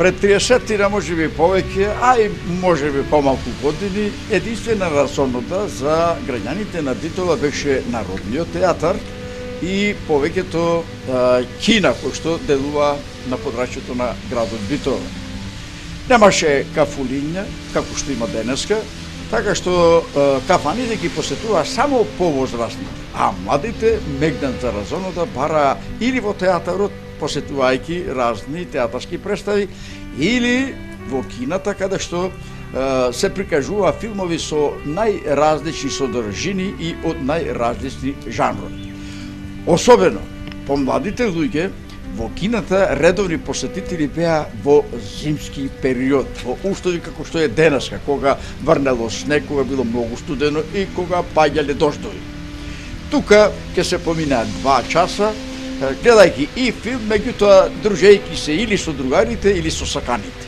Пред 30 може би повеќе, а и може би помалку години, единствена разонода за граѓаните на Битола беше Народниот театар и повеќето кина кои што делува на подрачјето на градот Битола. Немаше кафулиња, како што има денеска, така што кафаните ги посетува само повозрастни, а младите мегнат за разонода бара или во театарот, посетувајќи разни театарски представи, или во кината каде што се прикажува филмови со најразлични содржини и од најразлични жанрови. Особено, помладите луѓе во кината редовни посетители беа во зимски период, во устови како што е денеска, кога врнело снег, кога било многу студено и кога паѓале дождови. Тука ќе се поминаат 2 часа, гледајќи и филм, меѓутоа дружејќи се или со другарите или со саканите.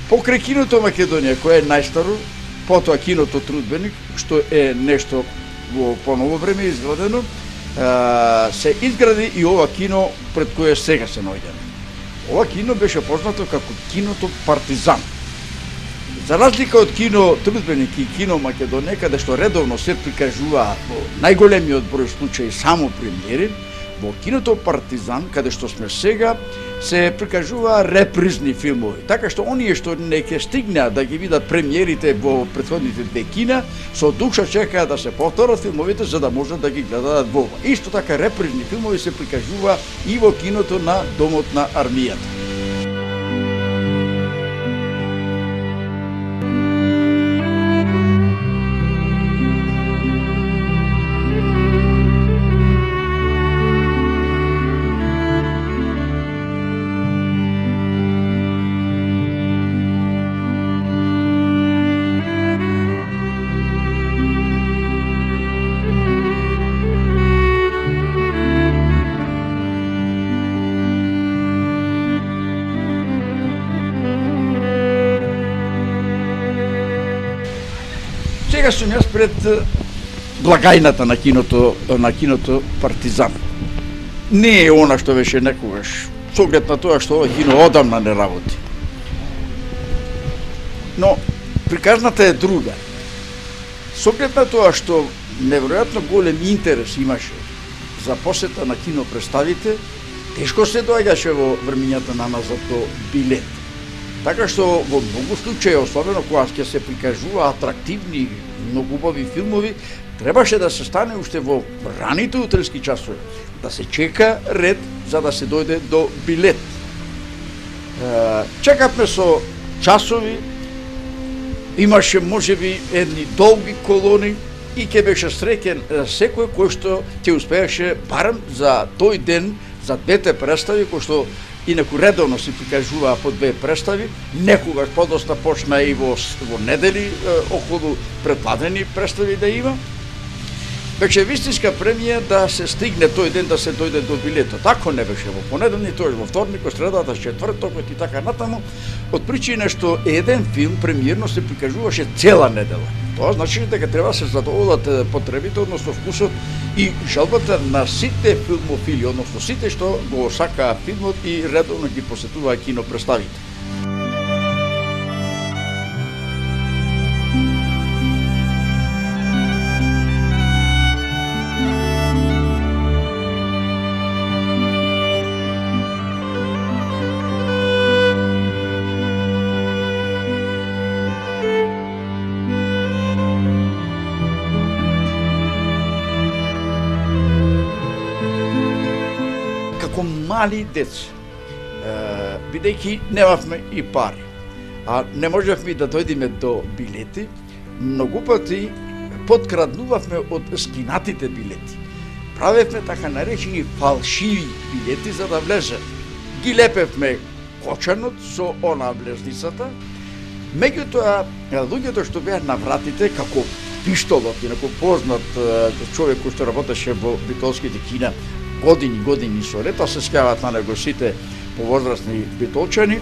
Покрај киното Македонија, кое е најстаро, потоа киното Трудбеник, што е нешто во поново време изградено, се изгради и ова кино пред кое сега се наоѓаме. Ова кино беше познато како киното Партизан. За разлика од кино Трудбеник и кино Македонија, каде што редовно се прикажува во најголемиот број случаи само премиери, во киното Партизан, каде што сме сега, се прикажува репризни филмови, така што оние што не ќе стигнеа да ги видат премиерите во претходните 2 кина, со душа чекаат да се повторат филмовите за да можат да ги гледаат во ова. Исто така репризни филмови се прикажува и во киното на Домот на армијата. Сега сум јас пред благајната на киното Партизан. Не е она што беше некогаш, со оглед на тоа што ова кино одамна не работи. Но приказната е друга. Со оглед на тоа што неверојатно голем интерес имаше за посета на кинопредставите, тешко се доаѓаше во времињата на назад до билет. Така што во многу случаи, особено кога ќе се прикажува атрактивни, многу убави филмови, требаше да се стане уште во раните утренски часови, да се чека ред за да се дојде до билет. Чекавме со часови, имаше можеби едни долги колони и ќе беше среќен секој кој што ќе успееше барем за тој ден, за 2 представи кои што инаку редовно се прикажуваа по 2 представи, некогаш подоста почна и во недели околу претпладени представи да има. Беше вистинска премија да се стигне тој ден да се дојде до билето. Тако не беше во понеделник, тоа во вторник, средата, четвртокот и така натаму, од причина што еден филм премиерно се прикажуваше цела недела. Тоа значи дека треба да се задоволат потребите, односно вкусот и жалбата на сите филмофили, односно сите што го сакаа филмот и редовно ги посетуваа кинопредставите. Како мали деца, бидејќи немавме и пари, а не можевме да дојдеме до билети, многу пати подкраднувавме од скинатите билети. Правевме така наречени фалшиви билети за да влезе. Ги лепевме кочанот со она влезницата, меѓутоа луѓето што беа на вратите, како Пиштолот, инаку познат човек кој што работеше во битолските кина години со ред, а се скаваат на него сите повозрастни битолчани,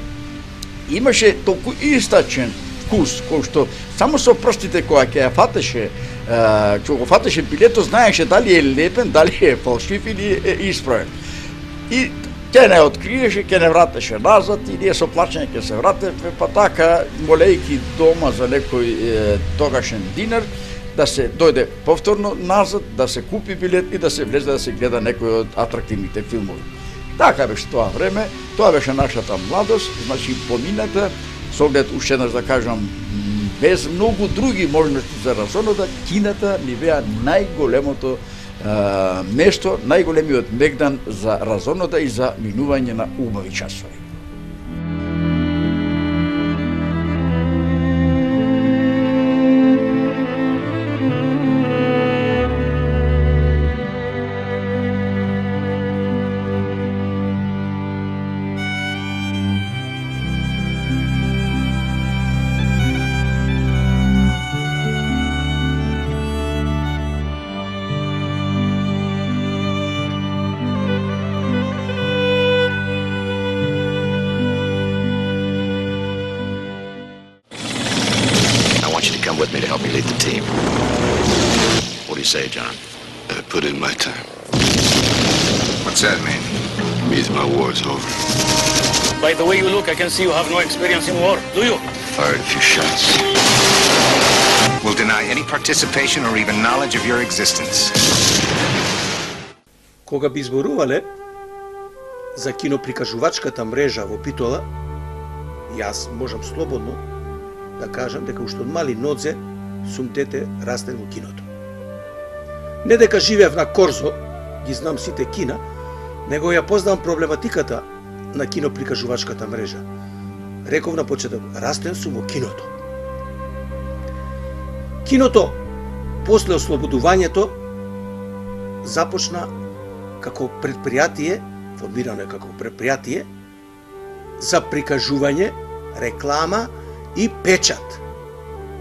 имаше толку истачен вкус, кој што само со прстите која ќе ја фатеше, што го фатеше билето, знаеше дали е лепен, дали е фалшив или е исправен. И ќе не откриеше, ќе не вратеше назад и ние со плачење ќе се вратевме, па така молејки дома за некој тогашен динар, да се дојде повторно назад, да се купи билет и да се влезе да се гледа некој од атрактивните филмови. Така беше тоа време, тоа беше нашата младост, значи помината, со оглед уште еднаш да кажам, без многу други можности за разонода, кината ни беа најголемото место, најголемиот мегдан за разонода и за минување на убави часови. With me to help me lead the team. What do you say, John? I put in my time. What's that mean? It means my war's over. By the way you look, I can see you have no experience in war, do you? Fired a few shots. Will deny any participation or even knowledge of your existence. Кога би зборувале за киноприкажувачката мрежа во Битола, јас можам слободно да кажам дека уште од мали нодзе сум дете растен во киното. Не дека живеев на Корзо, ги знам сите кина, него ја познавам проблематиката на киноприкажувачката мрежа. Реков на почеток, растен сум во киното. Киното, после ослободувањето, започна како предпријатие, формирано е како предпријатие, за прикажување, реклама и печат.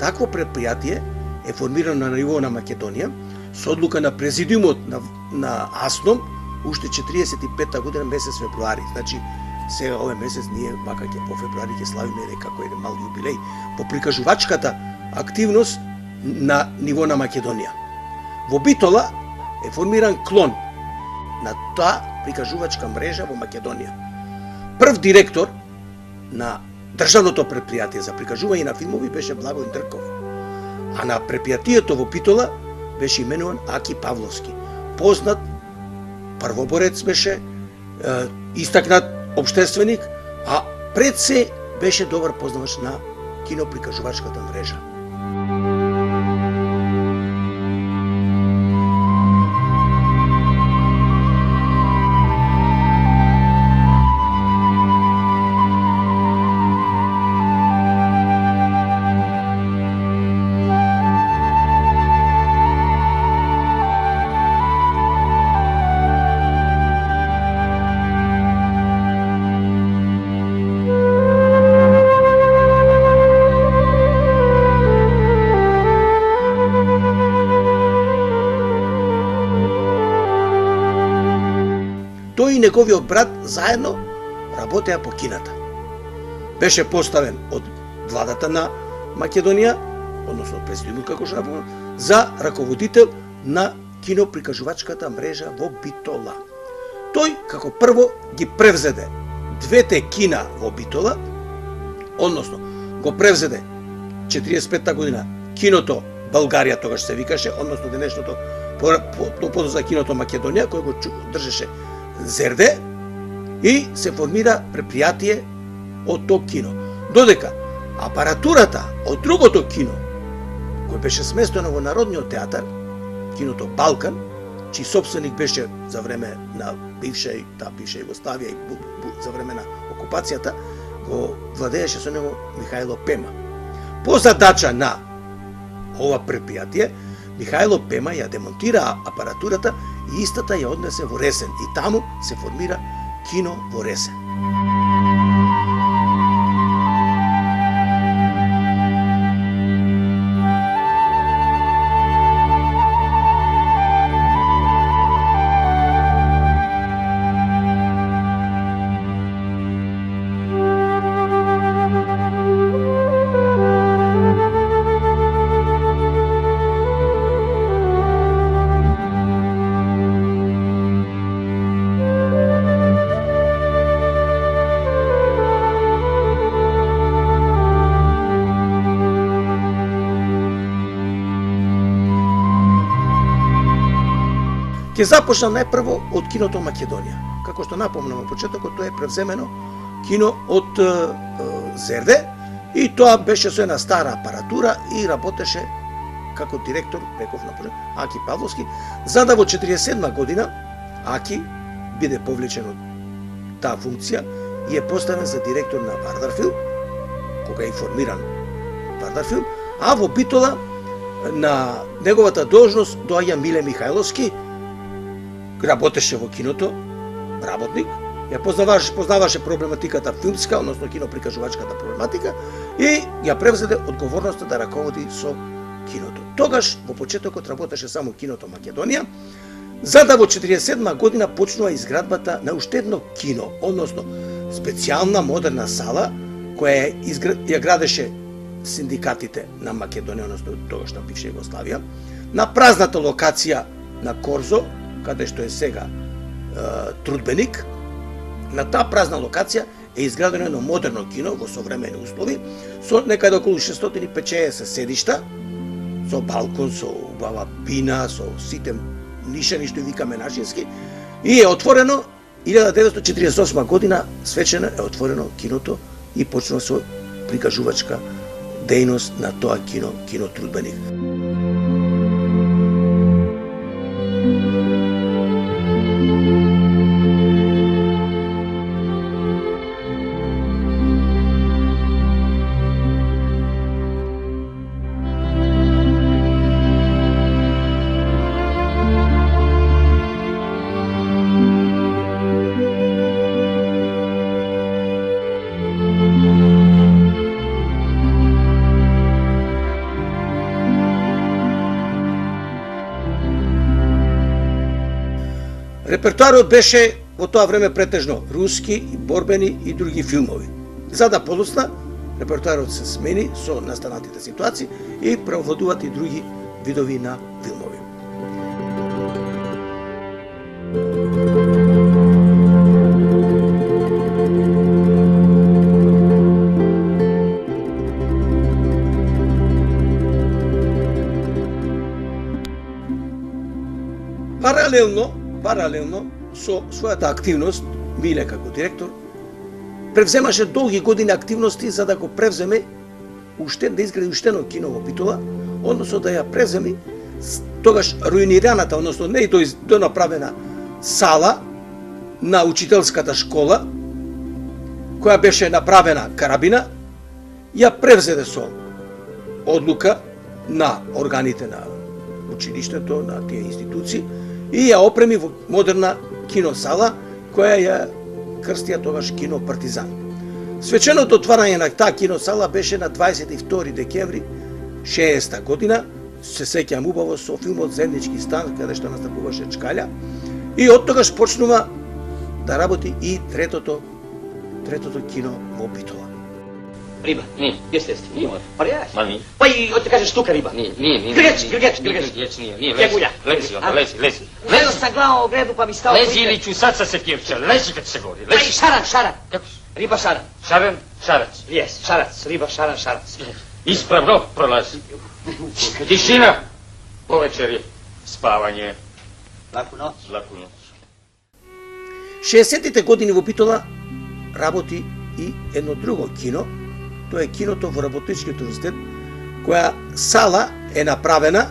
Такво предпријатие е формирано на ниво на Македонија со одлука на президиумот на АСНОМ уште 45-та година месец февруари. Значи, сега овој месец ние вака ќе по февруари ќе славиме некако еден мал јубилеј по прикажувачката активност на ниво на Македонија. Во Битола е формиран клон на таа прикажувачка мрежа во Македонија. Прв директор на државното предпријатие за прикажување на филмови беше Благој Дрков, а на предпријатието во Битола беше именуван Аки Павловски. Познат првоборец беше, истакнат обштественик, а пред се беше добар познавач на киноприкажувачката мрежа. Тој и неговиот брат заедно работеа по кината. Беше поставен од владата на Македонија, односно од президиумот како што напомнам, за раководител на киноприкажувачката мрежа во Битола. Тој како прво ги превзеде двете кина во Битола, односно го превзеде 45-та година киното Българија тогаш се викаше, односно денешното подоза киното Македонија кој го држеше Зерде и се формира предпријатие од тоа кино. Додека апаратурата од другото кино, кој беше сместено во Народниот театар, киното Балкан, чиј собственик беше за време на бивша Југославија и за време на окупацијата, го владееше со него Михајло Пема. По задача на ова предпријатие, Михајло Пема ја демонтира апаратурата и истата ја однесе во Ресен и таму се формира кино во Ресен. Ќе започнам најпрво од киното Македонија. Како што напомнам во почетокот, тоа е превземено кино од Зерде и тоа беше со една стара апаратура и работеше како директор, реков на почеток, Аки Павловски, за да во 47 година Аки биде повлечен од таа функција и е поставен за директор на Вардарфилм, кога е формиран Вардарфилм, а во Битола на неговата должност доаѓа Миле Михајловски, работеше во киното, работник, ја познаваше проблематиката филмска, односно киноприкажувачката проблематика и ја превзеде одговорноста да раководи со киното. Тогаш во почетокот работеше само киното Македонија, за да во 47 година почнува изградбата на уште едно кино, односно специјална модерна сала која ја градеше синдикатите на Македонија, односно тогаш на бивша Југославија, на празната локација на Корзо, каде што е сега Трудбеник. На таа празна локација е изградено едно модерно кино во современи услови, со некаде околу 650 седишта, со балкон, со убава бина, со сите нишани што викаме нашински, и е отворено 1948 година, свечено е отворено киното и почнува со прикажувачка дејност на тоа кино Трудбеник. Репертуарот беше во тоа време претежно руски, борбени и други филмови. За да полусна, репертуарот се смени со настанатите ситуации и преовладуваат и други видови на филмови. Паралелно со својата активност, Миле како директор, превземаше долги години активности за да го превземе да изгради уште едно кино во Битола, односно да ја превземе тогаш руинираната, односно не до направена сала на учителската школа, која беше направена карабина, ја превзеде со одлука на органите на училиштето, на тие институции, и ја опреми во модерна киносала, која ја крстија тогаш кино Партизан. Свеченото отварање на таа киносала беше на 22 декември 60 година, се сеќавам убаво, со филмот Заеднички стан, каде што настапуваше Чкалја, и од тогаш почнува да работи и третото кино во Битола. Риба. Не, естествено. Не може. Pa ja. Ma nije. Pa i od te kažeš tuka riba. Nije. Grgeč. Nije. Kegulja. Lezi. Gledao sam glavom u gredu pa mi stao... Lezi ili ću sad sa Sekirča. Lezi kad se govori. Pa i šaran. Kako? Riba šaran. Šarac. Jes, šarac. Riba šarac. Ispravno prolazi. Tišina. Povečer je. Spavanje. Laku noć. 60-тите години во Битола работи и едно друго кино. Тоа е киното во Работничкиот универзитет, која сала е направена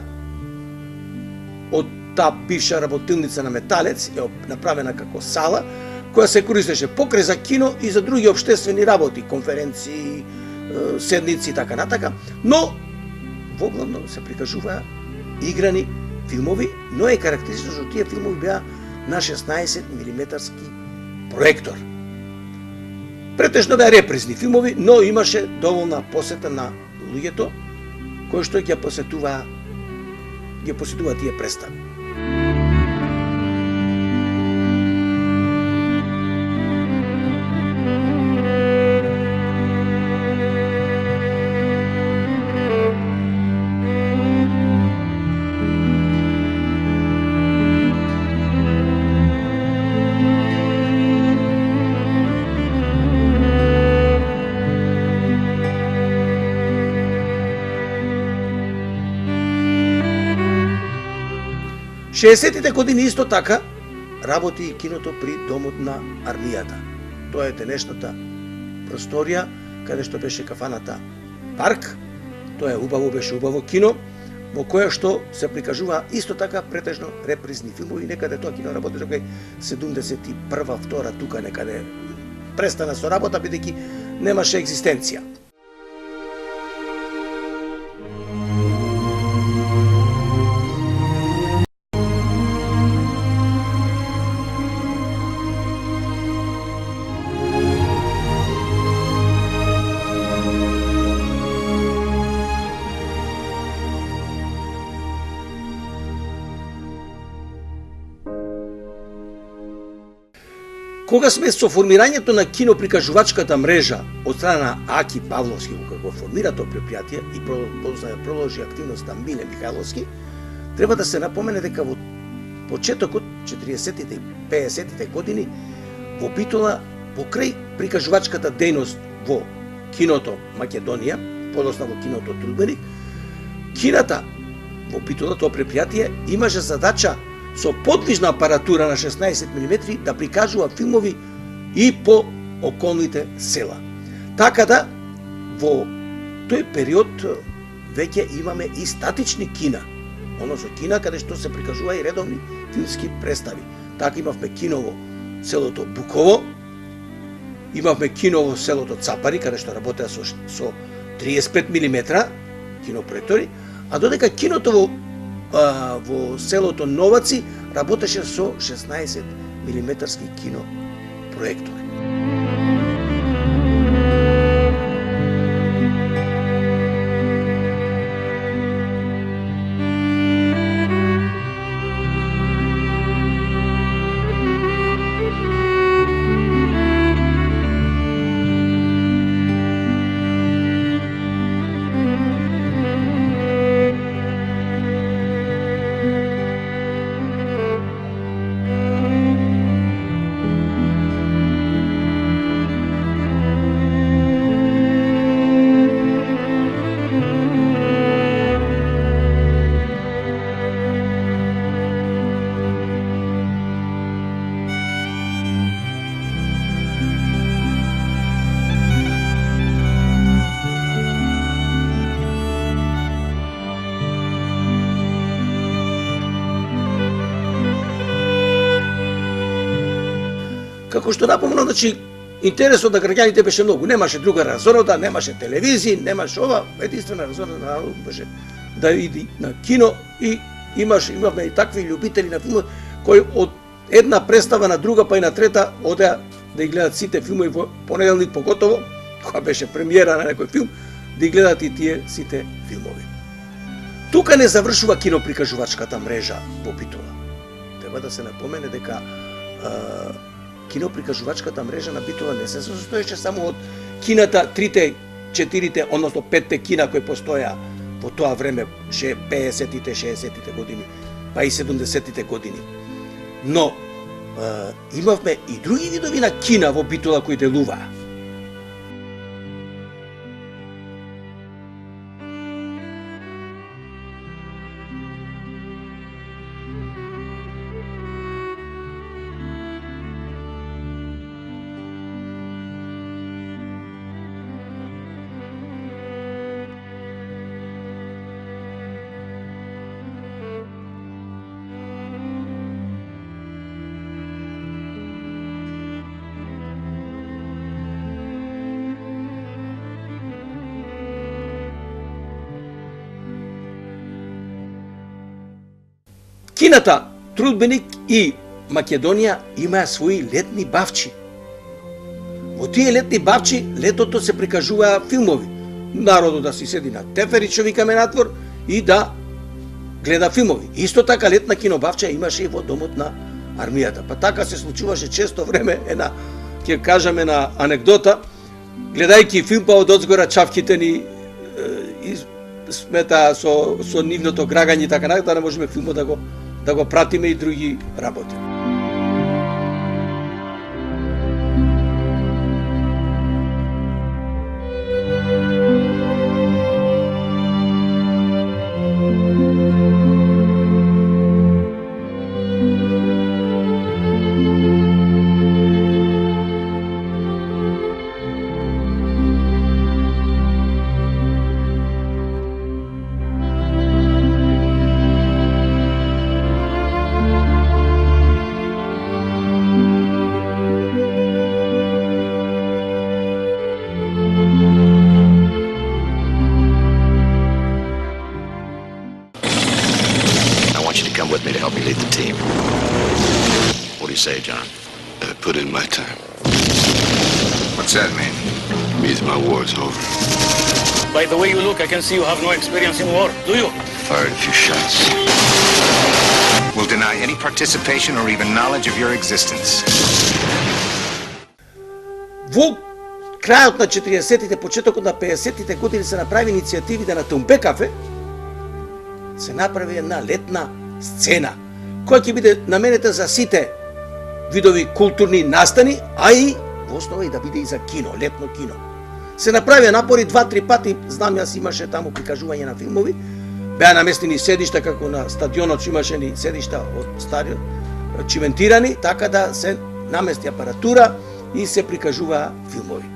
од таа бивша работилница на Металец, е направена како сала, која се користеше покрај за кино и за други општествени работи, конференции, седници и така натака, но воглавно се прикажуваа играни филмови, но е карактеристично што тие филмови беа на 16 милиметарски проектор. Претежно беа репризни филмови, но имаше доволна посета на луѓето кои што ги посетуваа тие представи. 60-тите години исто така работи и киното при домот на армијата. Тоа е денешната просторија каде што беше кафаната Парк. Тоа е беше убаво кино во кое што се прикажува исто така претежно репризни филмови. Некаде тоа кино работеше кај 71-2 тука некаде престана со работа бидејќи немаше екзистенција. Кога сме со формирањето на киноприкажувачката мрежа од страна на Аки Павловски, кога формира тоа предпријатие и продолжи активноста Миле Михайловски, треба да се напомене дека во почетокот 40-тите и 50-тите години во Битола покрај прикажувачката дејност во киното Македонија, подоцна во киното Трудбеник, кината во Битола, тоа предпријатие, имаше задача со подвижна апаратура на 16 мм да прикажува филмови и по околните села. Така да, во тој период веќе имаме и статични кина, односно кина каде што се прикажува и редовни филмски представи. Така имавме кино во селото Буково, имавме кино во селото Цапари, каде што работеа со 35 мм кинопроектори, а додека киното во селото Новаци работеше со 16 мм кино проектор. Како што напомнам, значи, интересот на граѓаните беше многу. Немаше друга разонода, немаше телевизии, немаше ова. Единствена разонода на народ беше да иди на кино и имавме и такви љубители на филмот кои од една представа на друга па и на трета одеа да ги гледат сите филмови во понеделник поготово, кога беше премиера на некој филм, да ги гледат и тие сите филмови. Тука не завршува киноприкажувачката мрежа во Битола. Треба да се напомене дека киноприкажувачката мрежа на Битола не се состоеше само од кината, 3-те, 4-те, односно 5-те кина кои постоја во тоа време, 50-тите, 60-тите години, па и 70-тите години. Но имавме и други видови на кина во Битола кои делуваа. Кината Трудбеник и Македонија имаа своји летни бавчи. Во тие летни бавчи летото се прикажуваа филмови. Народот да си седи на тефери, што викаме надвор, и да гледа филмови. Исто така летна кинобавча имаше и во домот на армијата. Па така се случуваше често време една, ќе кажаме на анекдота, гледајќи филм па од одзгора чавките ни смета со нивното грагање и така натаму, да не можеме филмот да го пратиме и други работи. with me to help me lead the team. What do you say, John? I put in my time. What's that mean? Means my war's over. By the way you look, I can see you have no experience in war. Do you? Fired a few shots. Will deny any participation or even knowledge of your existence. Во крајот на 40-тите, почетокот на 50-тите години се направи иницијативите на Тумбекафе, се направи една летна сцена, која ќе биде наменета за сите видови културни настани, а и во основа и да биде и за кино, летно кино. Се направија напори 2-3 пати, знам јас имаше таму прикажување на филмови, беа наместени седишта како на стадионот, имаше ни седишта од стариот, чиментирани, така да се намести апаратура и се прикажуваа филмови.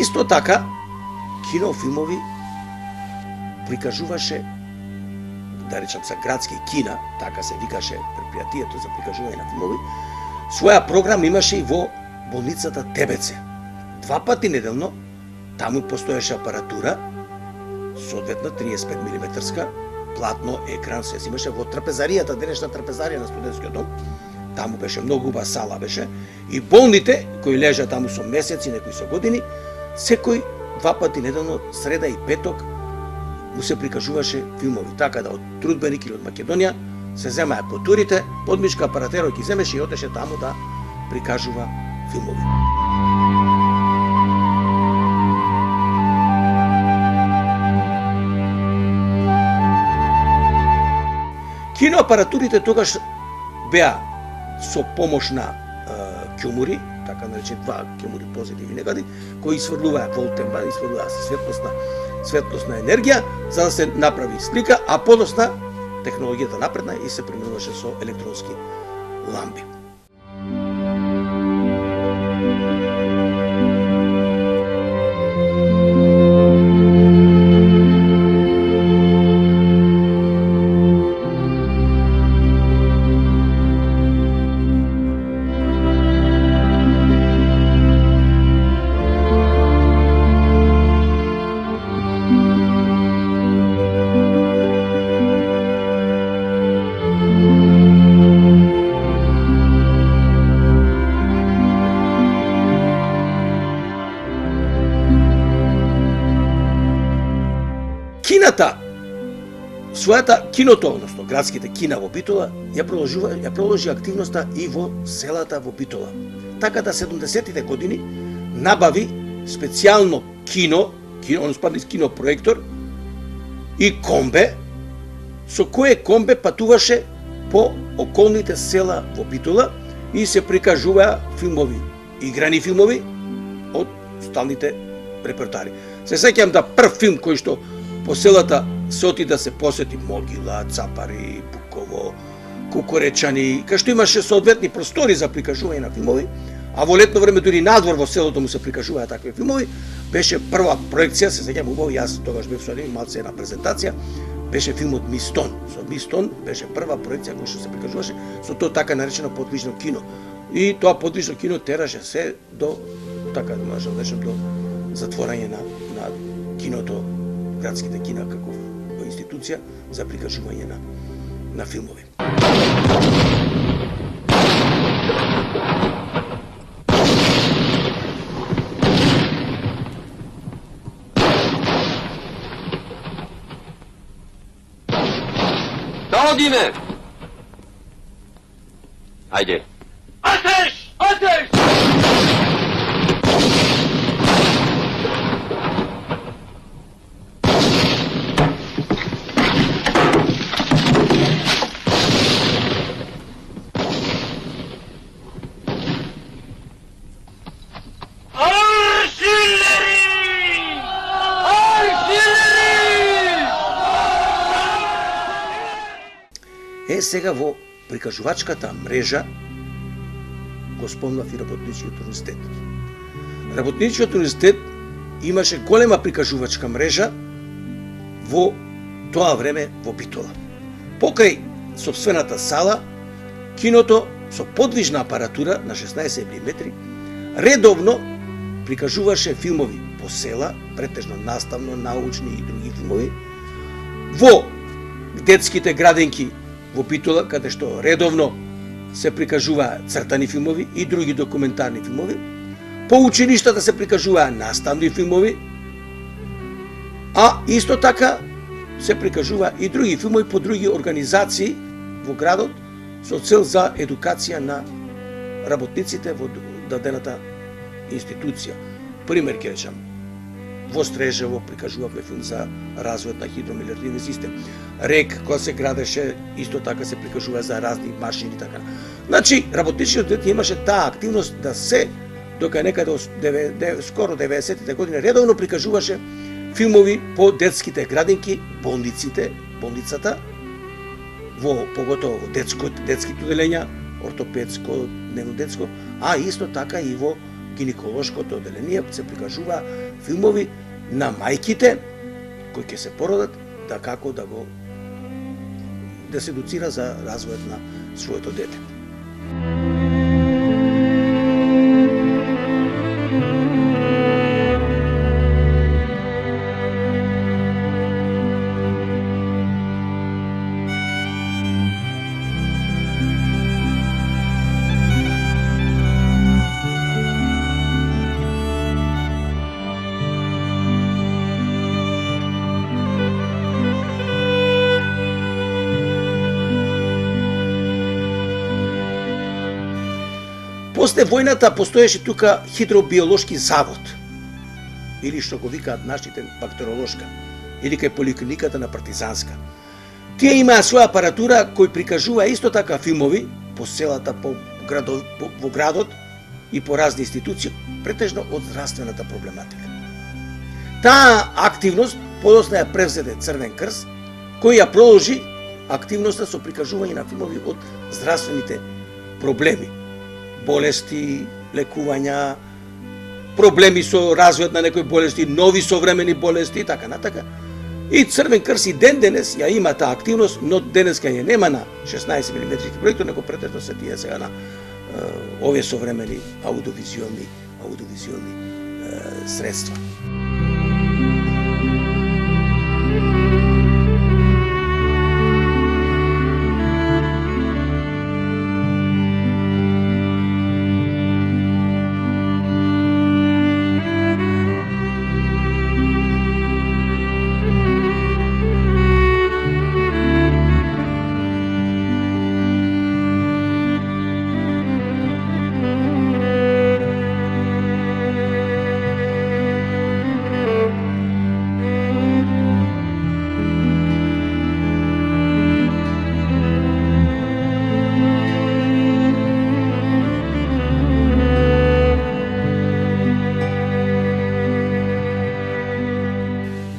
Исто така, кинофилмови прикажуваше, да речам за градски кина, така се викаше предпријатието за прикажување на филмови, своја програм имаше и во болницата Тебеце. 2 пати неделно таму постоеше апаратура, соодветна 35 мм платно, екран, се имаше во трапезаријата, денешна трапезарија на студентскиот дом. Таму беше многу убава сала беше и болните кои лежа таму со месеци, некои со години, секој 2 пати неделно, среда и петок, му се прикажуваше филмови. Така да од трудбеник или од Македонија се земаја по турите, подмишка апаратерот ги земеше и отеше таму да прикажува филмови. Киноапаратурите тогаш беа со помош на ќумури, така наречени 2 ќумури позитивни и негативни, кои сврлуваа волтемба, сврлуваа светлосна енергија, за да се направи слика, а подосна технологијата напредна и се преминуваше со електронски лампи. Киното, односно градските кина во Битола, ја продолжи активноста и во селата во Битола. Така да 70-тите години набави специјално кинопроектор и комбе, со кое комбе патуваше по околните села во Битола и се прикажуваа филмови, играни филмови од сталните репертари. Се сеќавам да прв филм кој што по селата се оти да се посети Могила, Цапари, Буково, Кукуречани, кај што имаше соодветни простори за прикажување на филмови, а во летно време дури надвор во селото му се прикажуваа такви филмови, беше прва проекција, се сеќавам убаво, јас тогаш бев со нив, малце една презентација, беше филмот Мистон. Со Мистон беше прва проекција која што се прикажуваше со тоа така наречено подвижно кино. И тоа подвижно кино тераше се до, така да можам да речем, до затворање на киното, градските кина како институција за прикажување на филмови. Да одиме! Ајде! Атеш! Атеш! Сега во прикажувачката мрежа го спомнав и Работничкиот универзитет. Работничкиот универзитет имаше голема прикажувачка мрежа во тоа време во Битола. Покрај сопствената сала, киното со подвижна апаратура на 16 мм редовно прикажуваше филмови по села, претежно наставно, научни и други филмови, во детските градинки во Битола, каде што редовно се прикажуваа цртани филмови и други документарни филмови, по училиштата се прикажуваа наставни филмови, а исто така се прикажува и други филмови по други организации во градот со цел за едукација на работниците во дадената институција. Пример ќе речам, во Стрежево прикажувавме филм за развојот на хидромелиоративен систем. РЕК, која се градеше, исто така се прикажува за разни машини и така. Значи, работничкиот дет имаше таа активност да се, дока некаде скоро 90-тите години редовно прикажуваше филмови по детските градинки, болницата, во поготово во детските оделења, ортопедско, дневно-детско, а исто така и во гинеколошкото оделение се прикажува филмови на мајките кои ќе се породат, да како да се едуцира за развојот на своето дете. После војната постоеше тука хидробиолошки завод, или што го викаат нашите бактериолошка, или кај поликлиниката на Партизанска. Тие имаа своја апаратура кој прикажува исто така филмови по селата, во градот и по разни институции, претежно од здравствената проблематика. Таа активност подоцна ја превзеде Црвен крст, кој ја продолжи активноста со прикажување на филмови од здравствените проблеми. Болести, лекувања, проблеми со развојот на некои болести, нови современи болести и така натака. И Црвен крст и ден денес ја има таа активност, но денеска ја нема на 16 мм проектор, него претежно се тие сега на овие современи аудиовизуелни средства.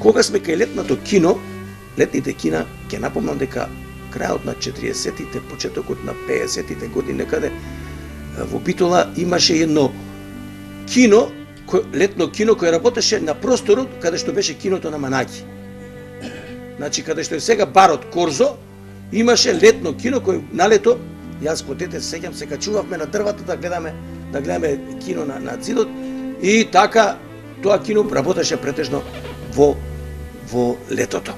Кога сме кај летното кино, летните кина, ќе напомнам дека крајот на 40-тите, почетокот на 50-тите години некаде во Битола имаше едно кино, летно кино кој работеше на просторот каде што беше киното на Манаѓи. Значи каде што е сега барот Корзо, имаше летно кино кој на лето, јас ко дете сеќам се качувавме на дрвата да гледаме кино на зидот и така тоа кино работеше претежно во летото.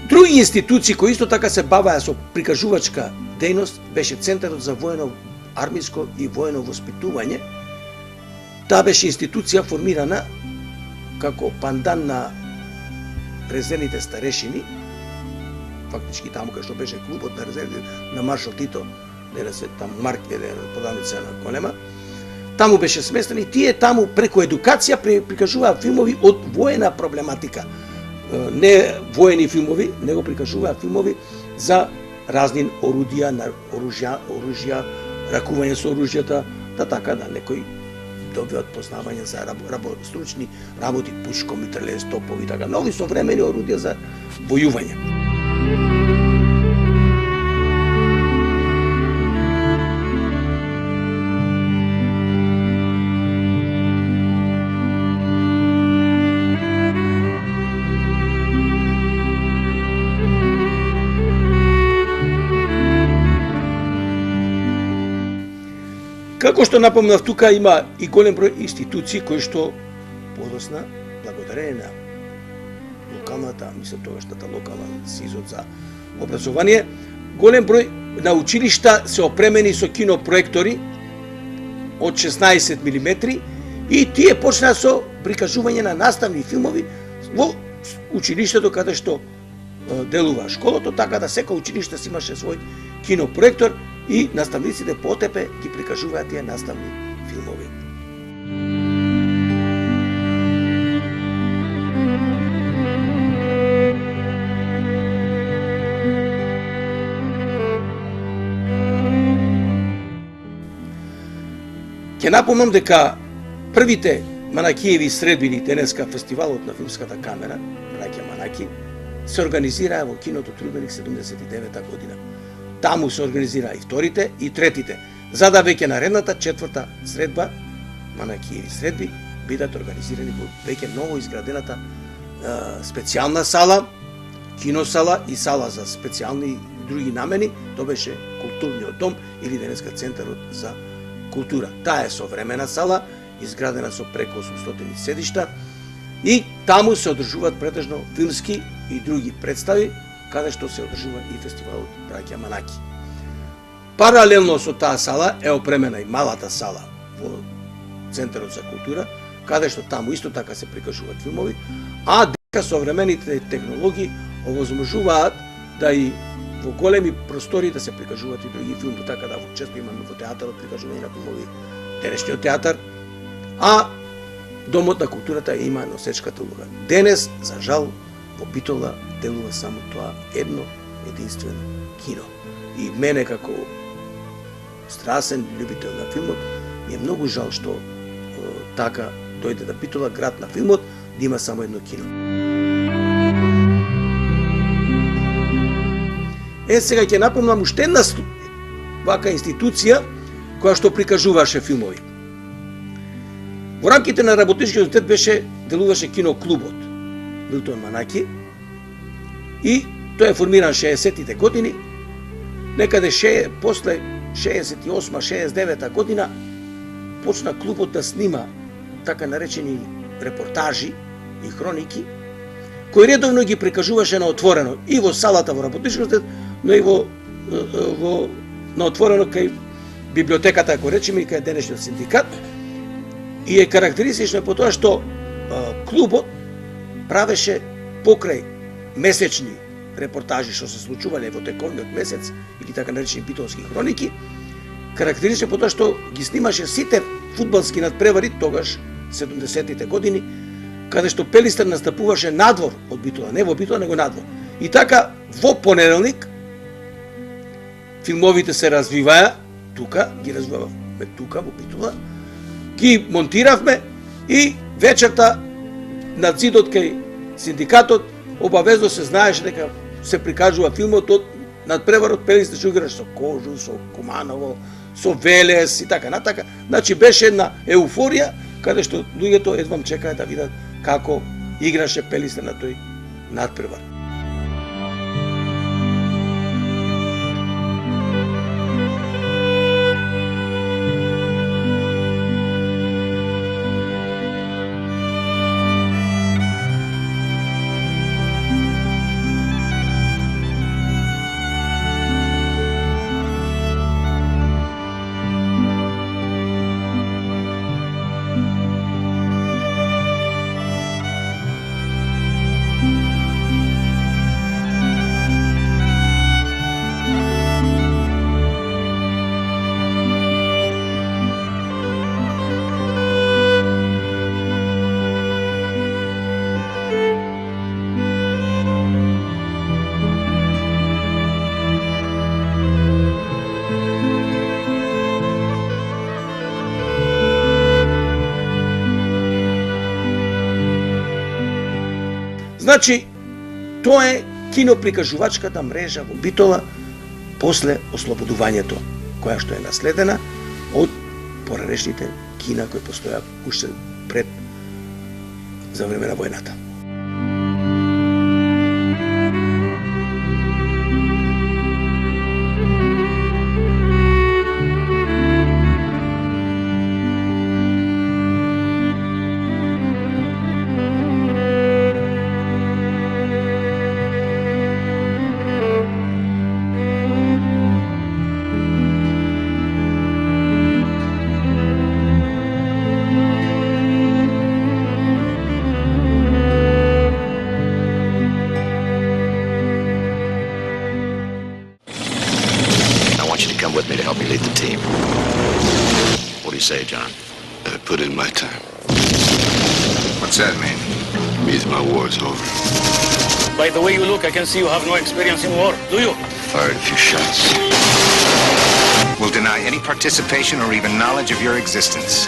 Други институции кои исто така се баваа со прикажувачка дејност беше Центарот за воено армиско и воено воспитување. Таа беше институција формирана како пандан на резервните старешини, фактички таму кај што беше клубот на резервите на маршал Тито, денес е таму марке подавница на Колема. Таму беше сместен и тие таму преку едукација прикажуваа филмови од воена проблематика. не воени филмови, него прикажуваат филмови за разни орудија, оружја, ракување со оружјата, така да некои добиваат познавање за стручни работи, пушко, митралез, топови, така, нови современи орудија за војување. Како што напомнав, тука има и голем број институции кои што подосна, благодарение на локалната, мислам тогашната локална СИЗО за образование, голем број на училишта се опремени со кинопроектори од 16 мм и тие почнаа со прикажување на наставни филмови во училиштето каде што делува школото, така да секој училиште си имаше свој кинопроектор и наставниците потепе ги прикажуваат тие наставни филмови. Ќе напомнам дека првите Манакиеви средбини денеска фестивалот на филмската камера, браќа Манаки, се организираа во киното Трудбеник 79 година. Таму се организираа и вторите и третите, за да веќе наредната четврта средба, Манакиеви средби, бидат организирани во веќе ново изградената специјална сала, киносала и сала за специјални други намени. Тоа беше културниот дом или денеска центарот за култура. Таа е современа сала, изградена со преку 800 седишта и таму се одржуваат претежно филмски и други представи, каде што се одржува и фестивалот Браќа Манаки. Паралелно со таа сала е опремена и малата сала во Центарот за култура, каде што таму исто така се прикажуваат филмови, а дека современите технологии овозможуваат да и во големи простори да се прикажуваат и други филми, така да често имаме во театарот прикажување на филмови, денешниот театар, а Домот на културата има носечката улога. Денес, за жал, во Битола делува само тоа едно единствено кино. И мене како страсен љубител на филмот, ми е многу жал што така дојде да Битола, град на филмот, да има само едно кино. Сега ќе напомнам уште една вака институција која што прикажуваше филмови. Во рамките на Работничкиот универзитет делуваше киноклубот Милтон Манаки и тој е формиран 60-тите години. Некаде после 68-69 година почна клубот да снима така наречени репортажи и хроники, кои редовно ги прикажуваше на отворено и во салата во Работничкиот универзитет, но и на отворено кај библиотеката, ако речеме, и кај денешниот синдикат. И е карактеристично по тоа што клубот правеше покрај месечни репортажи што се случувале во тековниот месец или така наречени битолски хроники, карактеристично по тоа што ги снимаше сите фудбалски надпревари тогаш 70-тите години, каде што Пелистер настапуваше надвор од Битола, не во Битола, него надвор. И така во понеделник филмовите се развиваа тука, ги развивавме тука во Битола, ги монтиравме и вечерта над зидот кај синдикатот обавезно се знаеше дека се прикажува филмот од надпреварот Пелистер што играше со Кожу, со Куманово, со Велес и така натака. Значи беше една еуфорија каде што луѓето едвам чекаат да видат како играше Пелистер на тој надпревар. Значи, тоа е киноприкажувачката мрежа во Битола после ослободувањето, која што е наследена од поранешните кина кои постоја уште пред за време на војната. Come with me to help me lead the team. What do you say, John? I put in my time. What's that mean? Means my war's over. By the way you look, I can see you have no experience in war, do you? Fired a few shots. Will deny any participation or even knowledge of your existence.